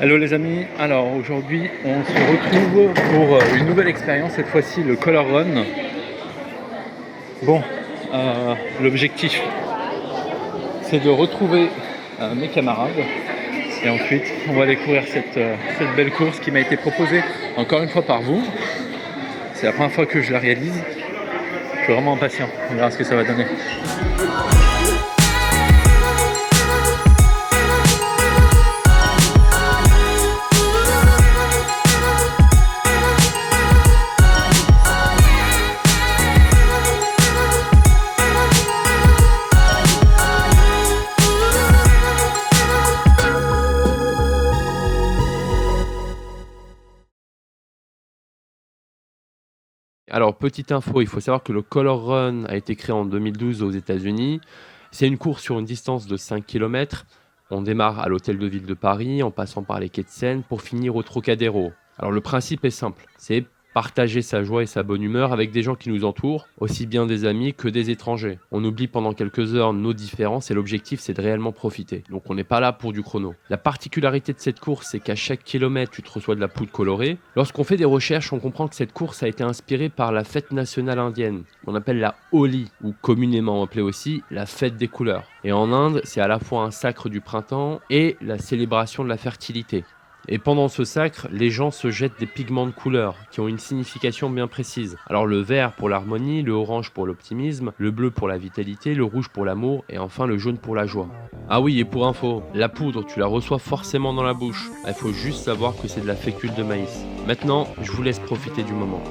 Hello les amis, alors aujourd'hui on se retrouve pour une nouvelle expérience, cette fois-ci le Color Run. Bon, l'objectif c'est de retrouver mes camarades et ensuite on va découvrir cette belle course qui m'a été proposée encore une fois par vous. C'est la première fois que je la réalise, je suis vraiment impatient, on verra ce que ça va donner. Alors, petite info, il faut savoir que le Color Run a été créé en 2012 aux États-Unis. C'est une course sur une distance de 5 km. On démarre à l'Hôtel de Ville de Paris en passant par les quais de Seine pour finir au Trocadéro. Alors, le principe est simple, c'est partager sa joie et sa bonne humeur avec des gens qui nous entourent, aussi bien des amis que des étrangers. On oublie pendant quelques heures nos différences et l'objectif c'est de réellement profiter. Donc on n'est pas là pour du chrono. La particularité de cette course c'est qu'à chaque kilomètre tu te reçois de la poudre colorée. Lorsqu'on fait des recherches on comprend que cette course a été inspirée par la fête nationale indienne, qu'on appelle la Holi, ou communément appelée aussi la fête des couleurs. Et en Inde c'est à la fois un sacre du printemps et la célébration de la fertilité. Et pendant ce sacre, les gens se jettent des pigments de couleur qui ont une signification bien précise. Alors le vert pour l'harmonie, le orange pour l'optimisme, le bleu pour la vitalité, le rouge pour l'amour et enfin le jaune pour la joie. Ah oui, et pour info, la poudre, tu la reçois forcément dans la bouche. Il faut juste savoir que c'est de la fécule de maïs. Maintenant, je vous laisse profiter du moment.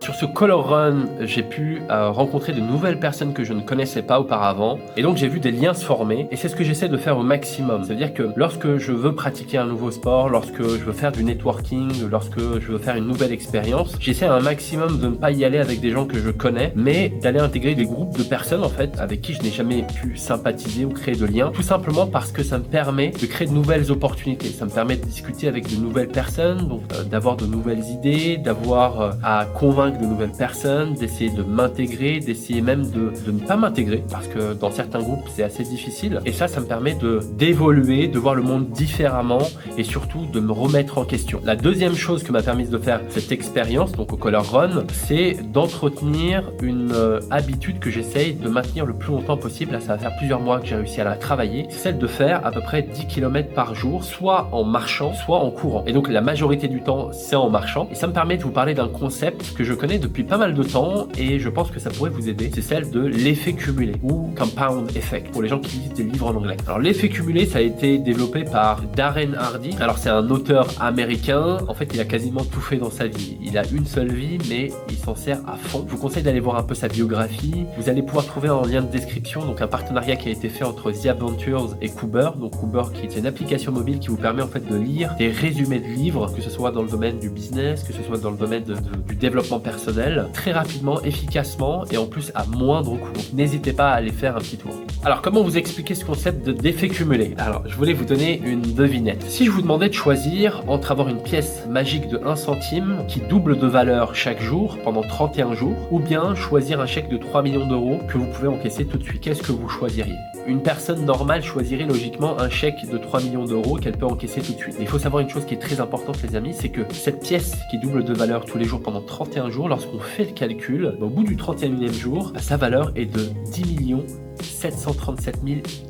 Sur ce Color Run, j'ai pu rencontrer de nouvelles personnes que je ne connaissais pas auparavant. Et donc, j'ai vu des liens se former. Et c'est ce que j'essaie de faire au maximum. C'est-à-dire que lorsque je veux pratiquer un nouveau sport, lorsque je veux faire du networking, lorsque je veux faire une nouvelle expérience, j'essaie un maximum de ne pas y aller avec des gens que je connais, mais d'aller intégrer des groupes de personnes, en fait, avec qui je n'ai jamais pu sympathiser ou créer de liens. Tout simplement parce que ça me permet de créer de nouvelles opportunités. Ça me permet de discuter avec de nouvelles personnes, donc d'avoir de nouvelles idées, d'avoir à convaincre de nouvelles personnes, d'essayer de m'intégrer, d'essayer même de ne pas m'intégrer, parce que dans certains groupes c'est assez difficile. Et ça me permet d'évoluer, de voir le monde différemment et surtout de me remettre en question. La deuxième chose que m'a permis de faire cette expérience, donc au Color Run, c'est d'entretenir une habitude que j'essaye de maintenir le plus longtemps possible. Là, ça va faire plusieurs mois que j'ai réussi à la travailler. C'est celle de faire à peu près 10 km par jour, soit en marchant, soit en courant. Et donc la majorité du temps, c'est en marchant. Et ça me permet de vous parler d'un concept que je connais depuis pas mal de temps et je pense que ça pourrait vous aider. C'est celle de l'effet cumulé ou compound effect pour les gens qui lisent des livres en anglais. Alors l'effet cumulé, ça a été développé par Darren Hardy. Alors c'est un auteur américain. En fait, il a quasiment tout fait dans sa vie. Il a une seule vie, mais il s'en sert à fond. Je vous conseille d'aller voir un peu sa biographie. Vous allez pouvoir trouver en lien de description donc un partenariat qui a été fait entre The Adventures et Cooper. Donc Cooper qui est une application mobile qui vous permet en fait de lire des résumés de livres, que ce soit dans le domaine du business, que ce soit dans le domaine du développement personnel, très rapidement, efficacement et en plus à moindre coût. Donc n'hésitez pas à aller faire un petit tour. Alors comment vous expliquer ce concept d'effet cumulé? Alors je voulais vous donner une devinette. Si je vous demandais de choisir entre avoir une pièce magique de 1 centime qui double de valeur chaque jour pendant 31 jours ou bien choisir un chèque de 3 millions d'euros que vous pouvez encaisser tout de suite, qu'est-ce que vous choisiriez? Une personne normale choisirait logiquement un chèque de 3 millions d'euros qu'elle peut encaisser tout de suite. Mais il faut savoir une chose qui est très importante les amis, c'est que cette pièce qui double de valeur tous les jours pendant 31 jours, lorsqu'on fait le calcul, au bout du 31e jour, sa valeur est de 10 737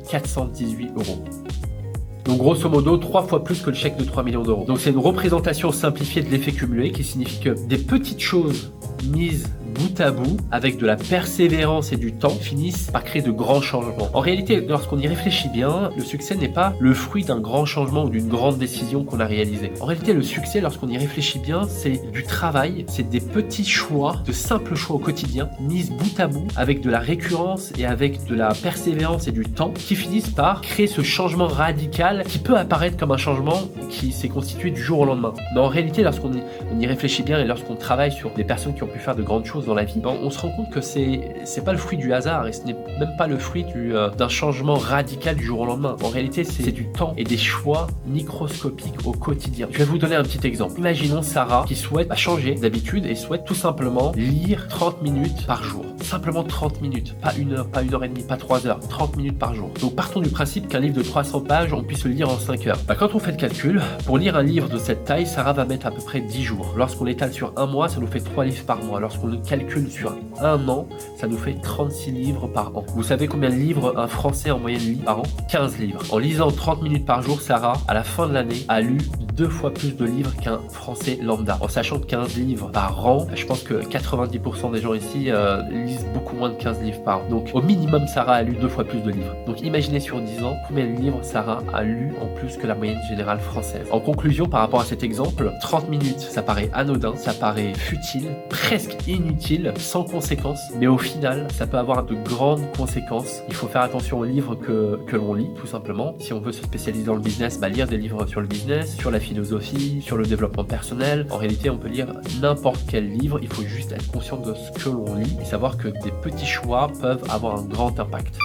418 euros. Donc grosso modo 3 fois plus que le chèque de 3 millions d'euros. Donc c'est une représentation simplifiée de l'effet cumulé qui signifie que des petites choses mises bout à bout, avec de la persévérance et du temps, finissent par créer de grands changements. En réalité, lorsqu'on y réfléchit bien, le succès n'est pas le fruit d'un grand changement ou d'une grande décision qu'on a réalisée. En réalité, le succès, lorsqu'on y réfléchit bien, c'est du travail, c'est des petits choix, de simples choix au quotidien, mis bout à bout, avec de la récurrence et avec de la persévérance et du temps, qui finissent par créer ce changement radical qui peut apparaître comme un changement qui s'est constitué du jour au lendemain. Mais en réalité, lorsqu'on y réfléchit bien et lorsqu'on travaille sur des personnes qui ont pu faire de grandes choses dans la vie, on se rend compte que c'est pas le fruit du hasard et ce n'est même pas le fruit d'un changement radical du jour au lendemain. En réalité, c'est du temps et des choix microscopiques au quotidien. Je vais vous donner un petit exemple. Imaginons Sarah qui souhaite changer d'habitude et souhaite tout simplement lire 30 minutes par jour. Simplement 30 minutes, pas 1 heure, pas 1 heure et demie, pas 3 heures, 30 minutes par jour. Donc partons du principe qu'un livre de 300 pages, on puisse le lire en 5 heures. Quand on fait le calcul, pour lire un livre de cette taille, Sarah va mettre à peu près 10 jours. Lorsqu'on l'étale sur un mois, ça nous fait 3 livres par mois. Lorsqu'on le calcule sur un an, ça nous fait 36 livres par an. Vous savez combien de livres un Français en moyenne lit par an? 15 livres. En lisant 30 minutes par jour, Sarah, à la fin de l'année, a lu 2 fois plus de livres qu'un Français lambda. En sachant que 15 livres par an, je pense que 90% des gens ici lisent beaucoup moins de 15 livres par an. Donc au minimum, Sarah a lu 2 fois plus de livres. Donc imaginez sur 10 ans combien de livres Sarah a lu en plus que la moyenne générale française. En conclusion, par rapport à cet exemple, 30 minutes, ça paraît anodin, ça paraît futile, presque inutile, sans conséquences, mais au final, ça peut avoir de grandes conséquences. Il faut faire attention aux livres que l'on lit, tout simplement. Si on veut se spécialiser dans le business, lire des livres sur le business, sur la philosophie, sur le développement personnel. En réalité, on peut lire n'importe quel livre, il faut juste être conscient de ce que l'on lit et savoir que des petits choix peuvent avoir un grand impact.